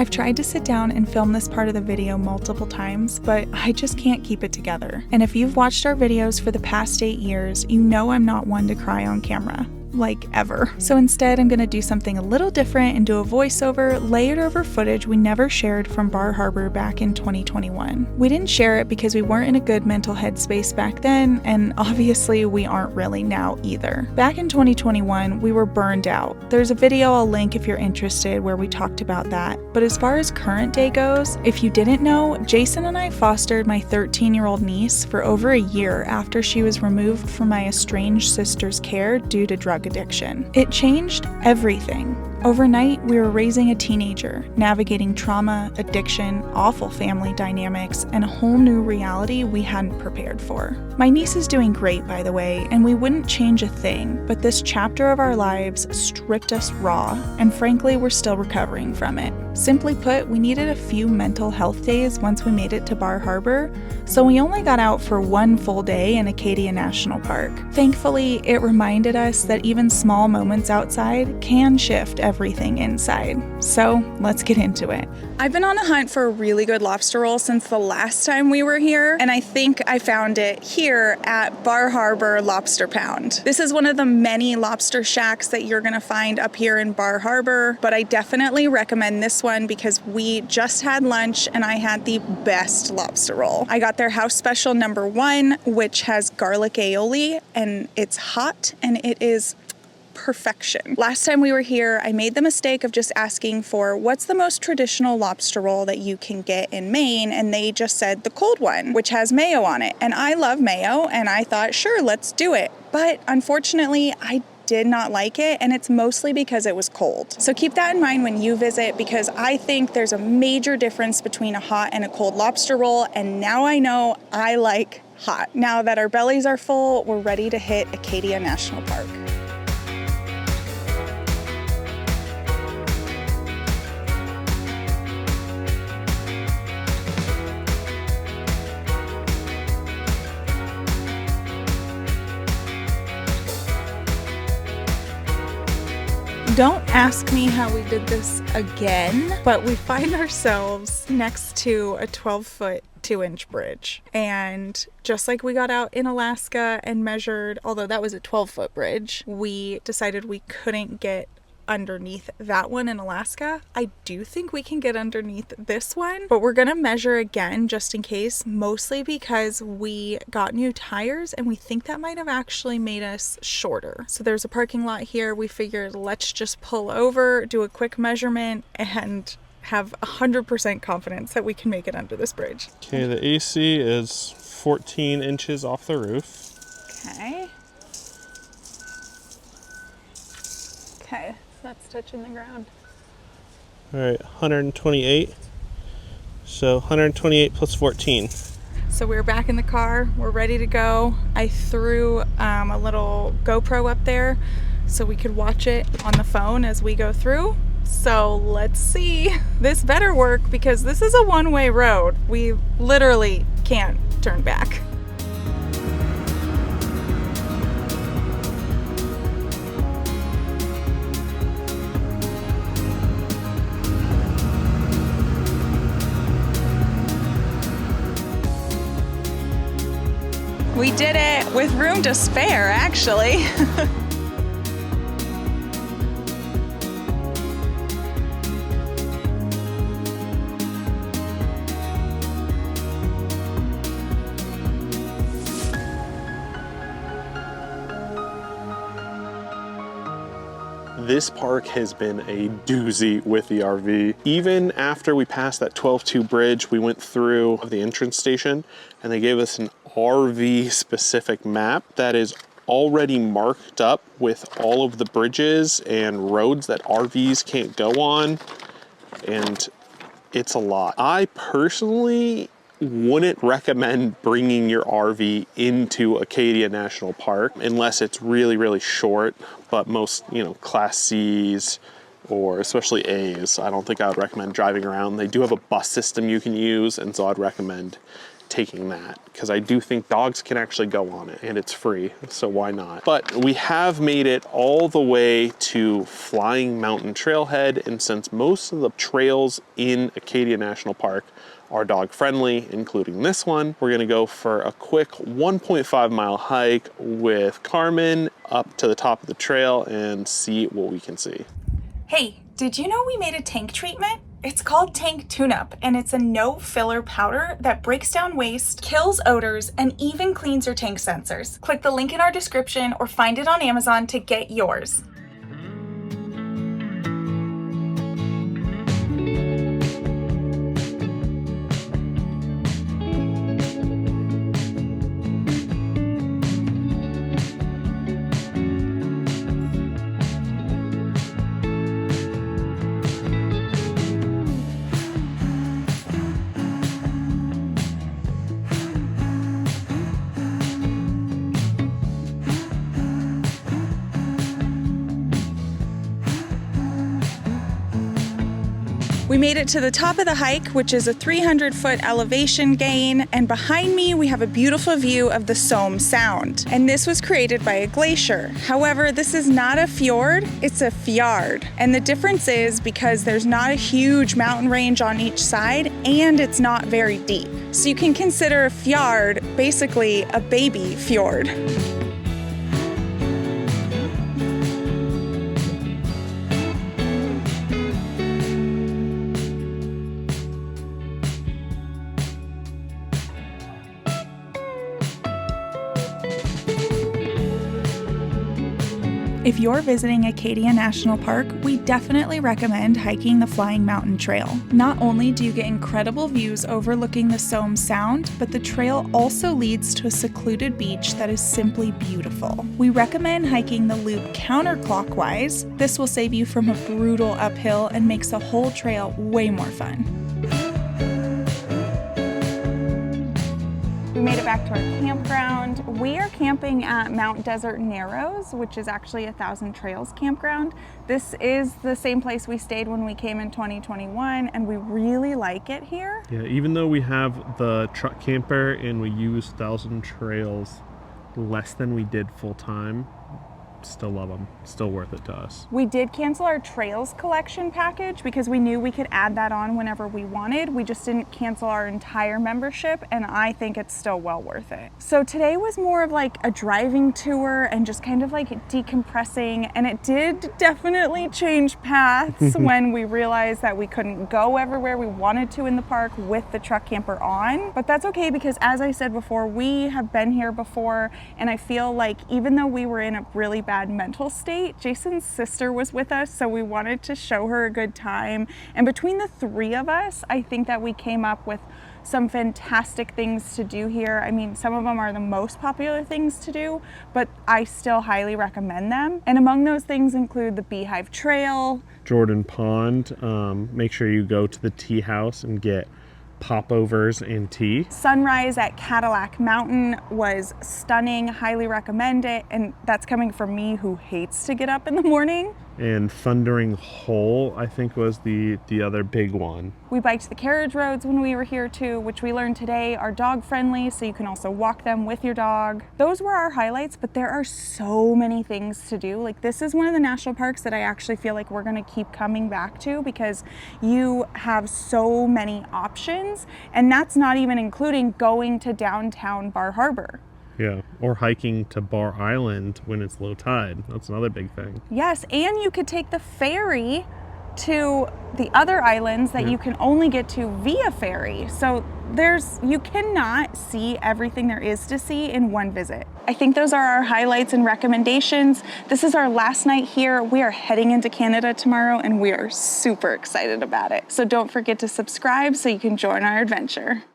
I've tried to sit down and film this part of the video multiple times, but I just can't keep it together. And if you've watched our videos for the past 8 years, you know I'm not one to cry on camera. Like ever. So instead, I'm gonna do something a little different and do a voiceover layered over footage we never shared from Bar Harbor back in 2021. We didn't share it because we weren't in a good mental headspace back then, and obviously we aren't really now either. Back in 2021, we were burned out. There's a video I'll link if you're interested where we talked about that. But as far as current day goes, if you didn't know, Jason and I fostered my 13-year-old niece for over a year after she was removed from my estranged sister's care due to drug addiction. It changed everything. Overnight, we were raising a teenager, navigating trauma, addiction, awful family dynamics, and a whole new reality we hadn't prepared for. My niece is doing great, by the way, and we wouldn't change a thing, but this chapter of our lives stripped us raw, and frankly, we're still recovering from it. Simply put, we needed a few mental health days once we made it to Bar Harbor, so we only got out for one full day in Acadia National Park. Thankfully, it reminded us that even small moments outside can shift everything inside. So let's get into it. I've been on a hunt for a really good lobster roll since the last time we were here, and I think I found it here at Bar Harbor Lobster Pound. This is one of the many lobster shacks that you're gonna find up here in Bar Harbor, but I definitely recommend this one because we just had lunch and I had the best lobster roll. I got their house special #1, which has garlic aioli, and it's hot and it is perfection. Last time we were here, I made the mistake of just asking for what's the most traditional lobster roll that you can get in Maine, and they just said the cold one, which has mayo on it. And I love mayo, and I thought, sure, let's do it. But unfortunately, I did not like it, and it's mostly because it was cold. So keep that in mind when you visit, because I think there's a major difference between a hot and a cold lobster roll, and now I know I like hot. Now that our bellies are full, we're ready to hit Acadia National Park. Don't ask me how we did this again, but we find ourselves next to a 12-foot 2-inch bridge. And just like we got out in Alaska and measured, although that was a 12-foot bridge, we decided we couldn't get underneath that one in Alaska. I do think we can get underneath this one, but we're gonna measure again just in case, mostly because we got new tires and we think that might have actually made us shorter. So there's a parking lot here. We figured let's just pull over, do a quick measurement, and have 100% confidence that we can make it under this bridge. Okay, the AC is 14 inches off the roof. Okay. Okay. That's touching the ground. All right, 128. So 128 plus 14. So we're back in the car. We're ready to go. I threw a little GoPro up there so we could watch it on the phone as we go through. So let's see. This better work because this is a one-way road. We literally can't turn back. We did it with room to spare, actually. This park has been a doozy with the RV. Even after we passed that 12-2 bridge, we went through the entrance station and they gave us an RV specific map that is already marked up with all of the bridges and roads that RVs can't go on. And it's a lot. I personally wouldn't recommend bringing your RV into Acadia National Park unless it's really, really short. But most, Class C's or especially A's, I don't think I would recommend driving around. They do have a bus system you can use, and so I'd recommend taking that, because I do think dogs can actually go on it and it's free, so why not? But we have made it all the way to Flying Mountain Trailhead, and since most of the trails in Acadia National Park are dog friendly, including this one, we're gonna go for a quick 1.5 mile hike with Carmen up to the top of the trail and see what we can see. Hey, did you know we made a tank treatment? It's called Tank Tune-Up, and it's a no-filler powder that breaks down waste, kills odors, and even cleans your tank sensors. Click the link in our description or find it on Amazon to get yours. We made it to the top of the hike, which is a 300-foot elevation gain, and behind me we have a beautiful view of the Somme Sound. And this was created by a glacier. However, this is not a fjord, it's a fjord. And the difference is because there's not a huge mountain range on each side, and it's not very deep. So you can consider a fjord basically a baby fjord. If you're visiting Acadia National Park, we definitely recommend hiking the Flying Mountain Trail. Not only do you get incredible views overlooking the Somme Sound, but the trail also leads to a secluded beach that is simply beautiful. We recommend hiking the loop counterclockwise. This will save you from a brutal uphill and makes the whole trail way more fun. We made it back to our campground. We are camping at Mount Desert Narrows, which is actually a 1,000 Trails campground. This is the same place we stayed when we came in 2021, and we really like it here. Yeah, even though we have the truck camper and we use 1,000 Trails less than we did full time, still love them, still worth it to us. We did cancel our Trails collection package because we knew we could add that on whenever we wanted. We just didn't cancel our entire membership, and I think it's still well worth it. So today was more of like a driving tour and just kind of like decompressing, and it did definitely change paths when we realized that we couldn't go everywhere we wanted to in the park with the truck camper on. But that's okay, because as I said before, we have been here before, and I feel like even though we were in a really bad mental state, Jason's sister was with us, so we wanted to show her a good time. And between the three of us, I think that we came up with some fantastic things to do here. I mean, some of them are the most popular things to do, but I still highly recommend them. And among those things include the Beehive Trail, Jordan Pond. Make sure you go to the tea house and get popovers and tea. Sunrise at Cadillac Mountain was stunning, highly recommend it, and that's coming from me who hates to get up in the morning. And Thundering Hole, I think, was the other big one. We biked the carriage roads when we were here too, which we learned today are dog friendly, so you can also walk them with your dog. Those were our highlights, but there are so many things to do. Like, this is one of the national parks that I actually feel like we're gonna keep coming back to because you have so many options, and that's not even including going to downtown Bar Harbor. Yeah, or hiking to Bar Island when it's low tide. That's another big thing. Yes, and you could take the ferry to the other islands that you can only get to via ferry. So you cannot see everything there is to see in one visit. I think those are our highlights and recommendations. This is our last night here. We are heading into Canada tomorrow, and we are super excited about it. So don't forget to subscribe so you can join our adventure.